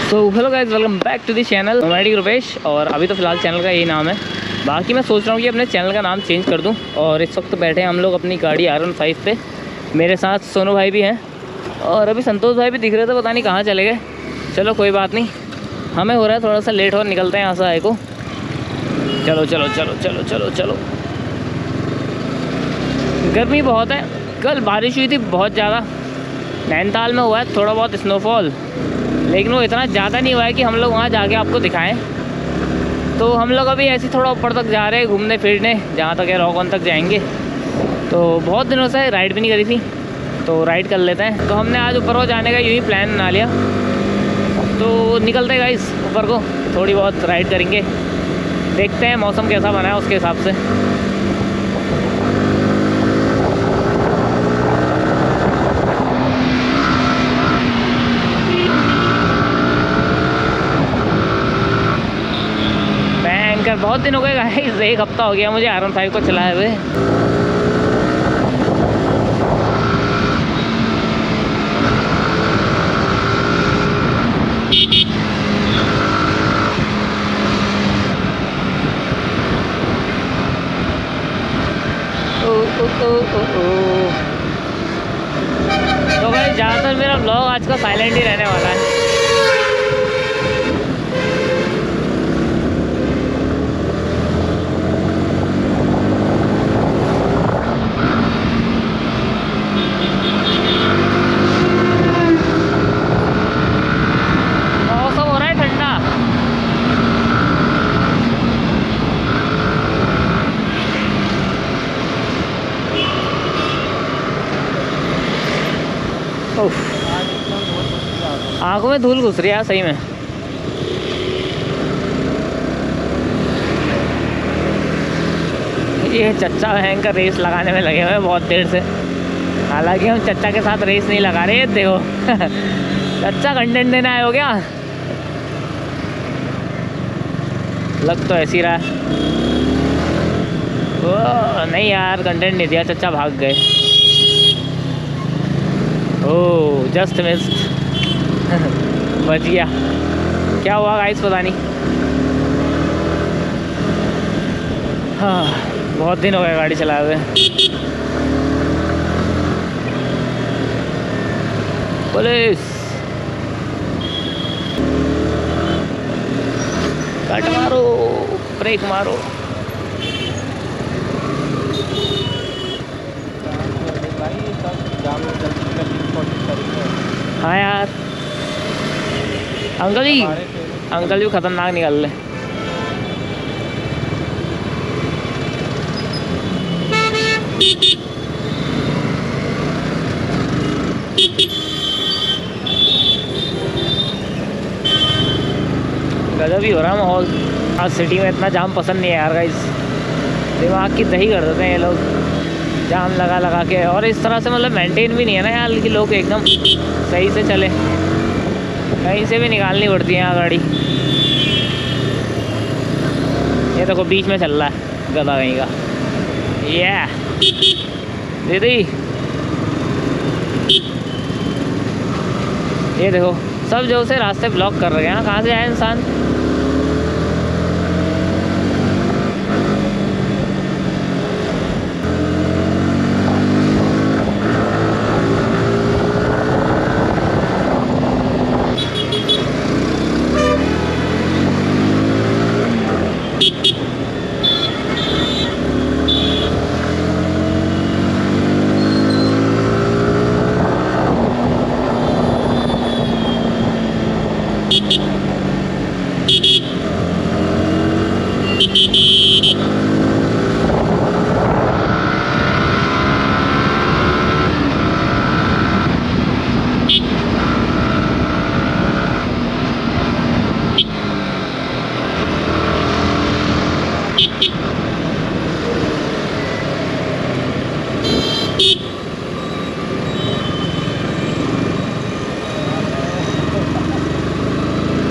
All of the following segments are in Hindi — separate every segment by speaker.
Speaker 1: तो hello guys, welcome back to the channel Nomadic Rupesh. और अभी तो फिलहाल चैनल का यही नाम है, बाकी मैं सोच रहा हूँ कि अपने चैनल का नाम चेंज कर दूँ। और इस वक्त बैठे हैं हम लोग अपनी गाड़ी R15 पे। मेरे साथ सोनू भाई भी हैं और अभी संतोष भाई भी दिख रहे थे, पता नहीं कहाँ चले गए। चलो कोई बात नहीं, हमें हो रहा है थोड़ा सा लेट और निकलते हैं यहाँ से आए को। चलो चलो चलो चलो चलो चलो। गर्मी बहुत है, कल बारिश हुई थी बहुत ज़्यादा। नैनीताल में हुआ है थोड़ा बहुत स्नोफॉल, लेकिन वो इतना ज़्यादा नहीं हुआ है कि हम लोग वहाँ जाके आपको दिखाएं। तो हम लोग अभी ऐसे थोड़ा ऊपर तक जा रहे हैं घूमने फिरने, जहाँ तक है रॉक ऑन तक जाएंगे। तो बहुत दिनों से राइड भी नहीं करी थी, तो राइड कर लेते हैं। तो हमने आज ऊपर को जाने का यूँ ही प्लान बना लिया, तो निकलते हैं गाइस ऊपर को, थोड़ी बहुत राइड करेंगे। देखते हैं मौसम कैसा बना है उसके हिसाब से। बहुत दिन हो गए गाइस, एक हफ्ता हो गया मुझे R15 को चलाए हुए। तो भाई ज़्यादातर मेरा व्लॉग आज का साइलेंट ही रहने वाला है। आँखों में धूल घुस रही है सही में। ये चच्चा भयंकर रेस लगाने में लगे हुए हैं बहुत देर से। हालांकि हम चच्चा के साथ रेस नहीं लगा रहे, देखो चच्चा कंटेंट देना आए हो क्या? लग तो ऐसी रहा है। ओ नहीं यार, कंटेंट नहीं दिया, चच्चा भाग गए। Oh just missed. बच गया। क्या हुआ गाइस पता नहीं। हाँ बहुत दिन हो गए गाड़ी चलाए हुए। पुलिस कट मारो, ब्रेक मारो। हाँ यार, अंकल भी खतरनाक निकल रहे। गजब ही हो रहा माहौल। आज सिटी में इतना जाम पसंद नहीं है यार गाइस, दिमाग की दही कर देते हैं ये लोग जाम लगा लगा के। और इस तरह से मतलब मेंटेन भी नहीं है ना यार कि लोग एकदम सही से चले, कहीं से भी निकालनी पड़ती है यहाँ गाड़ी। ये देखो बीच में चल रहा है गधा कहीं का। ये दीदी ये देखो सब जो से रास्ते ब्लॉक कर रहे हैं। कहाँ से आए इंसान?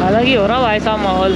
Speaker 1: अलग ही हो रहा भाई साहब माहौल।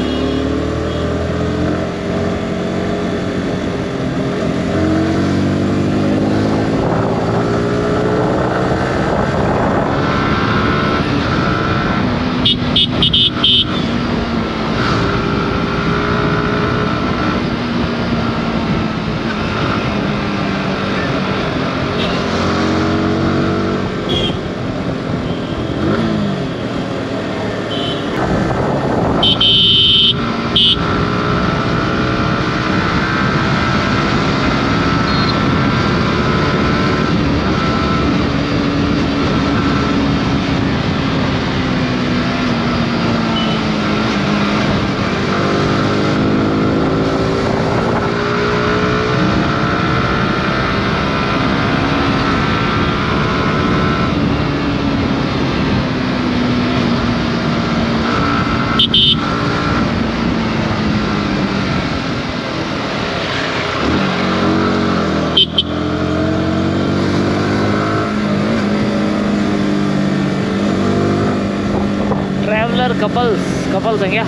Speaker 1: कपल्स हैं क्या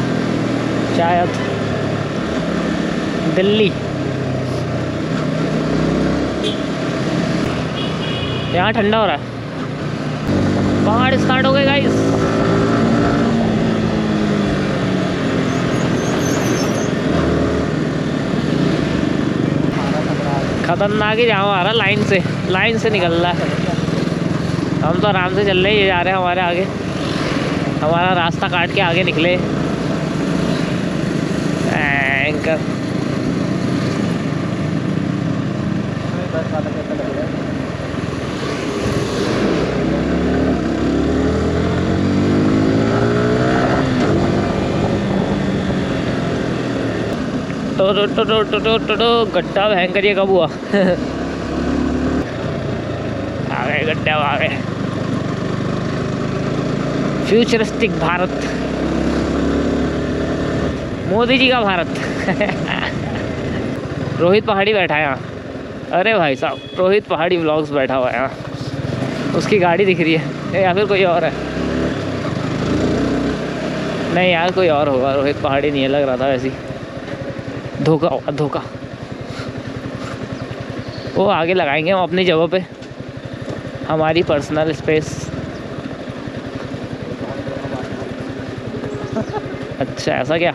Speaker 1: शायद। दिल्ली, यहाँ ठंडा हो रहा है। पहाड़ स्टार्ट हो गए गाइस। खतरनाक ही जाम आ रहा, लाइन से निकल रहा है। हम तो आराम से चल रहे हैं, ये जा रहे हैं हमारे आगे, हमारा रास्ता काट के आगे निकले। एंकर टो गड्ढा भयंकर, ये कब हुआ? आ गए गड्ढा, आ गए। फ्यूचरिस्टिक भारत, मोदी जी का भारत। रोहित पहाड़ी बैठा है यहाँ। अरे भाई साहब, रोहित पहाड़ी व्लॉग्स बैठा हुआ है यहाँ। उसकी गाड़ी दिख रही है, या फिर कोई और है? नहीं यार, कोई और होगा, रोहित पहाड़ी नहीं है लग रहा था वैसे ही। धोखा होगा, धोखा। वो आगे लगाएंगे हम अपनी जगह पे, हमारी पर्सनल स्पेस। अच्छा ऐसा क्या?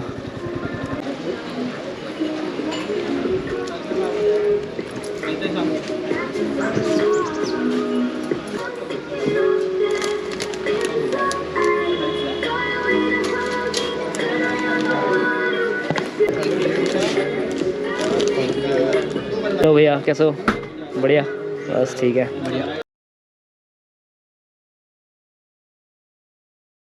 Speaker 1: तो भैया कैसे हो? बढ़िया, बस ठीक है।